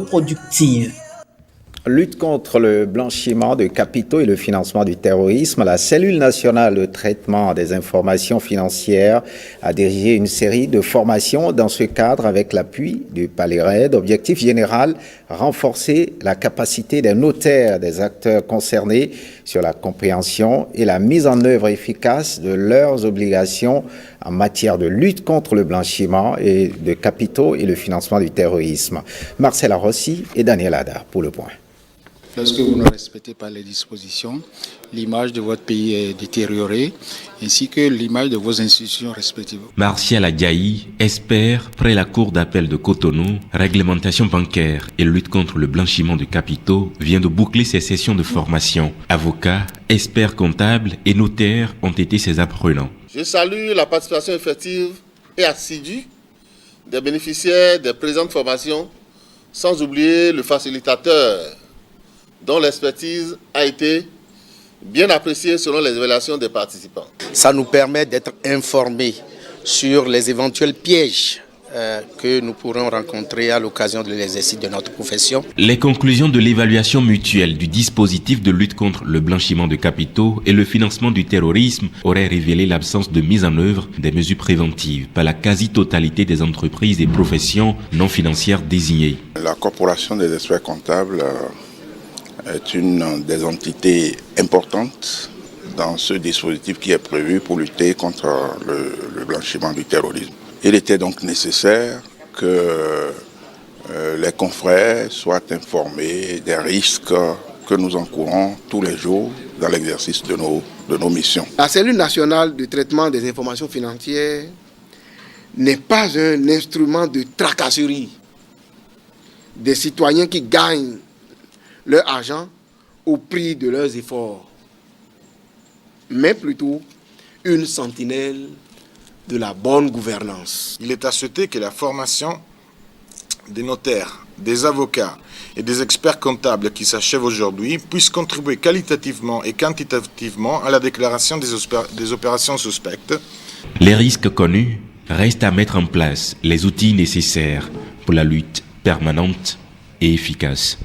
productive. Lutte contre le blanchiment de capitaux et le financement du terrorisme, la cellule nationale de traitement des informations financières a dirigé une série de formations dans ce cadre avec l'appui du Palais RAID. Objectif général, renforcer la capacité des notaires, des acteurs concernés sur la compréhension et la mise en œuvre efficace de leurs obligations en matière de lutte contre le blanchiment et de capitaux et le financement du terrorisme. Marcela Rossi et Daniel Ada pour le point. Lorsque vous ne respectez pas les dispositions, l'image de votre pays est détériorée, ainsi que l'image de vos institutions respectives. Martial Adjaï, expert près la Cour d'appel de Cotonou, réglementation bancaire et lutte contre le blanchiment de capitaux, vient de boucler ses sessions de formation. Avocats, experts comptables et notaires ont été ses apprenants. Je salue la participation effective et assidue des bénéficiaires des présentes formations, sans oublier le facilitateur, dont l'expertise a été bien appréciée selon les évaluations des participants. Ça nous permet d'être informés sur les éventuels pièges que nous pourrons rencontrer à l'occasion de l'exercice de notre profession. Les conclusions de l'évaluation mutuelle du dispositif de lutte contre le blanchiment de capitaux et le financement du terrorisme auraient révélé l'absence de mise en œuvre des mesures préventives par la quasi-totalité des entreprises et professions non financières désignées. La Corporation des experts comptables est une des entités importantes dans ce dispositif qui est prévu pour lutter contre le blanchiment du terrorisme. Il était donc nécessaire que les confrères soient informés des risques que nous encourons tous les jours dans l'exercice de nos missions. La cellule nationale de traitement des informations financières n'est pas un instrument de tracasserie des citoyens qui gagnent leur argent au prix de leurs efforts, mais plutôt une sentinelle de la bonne gouvernance. Il est à souhaiter que la formation des notaires, des avocats et des experts comptables qui s'achève aujourd'hui puisse contribuer qualitativement et quantitativement à la déclaration des opérations suspectes. Les risques connus restent à mettre en place les outils nécessaires pour la lutte permanente et efficace.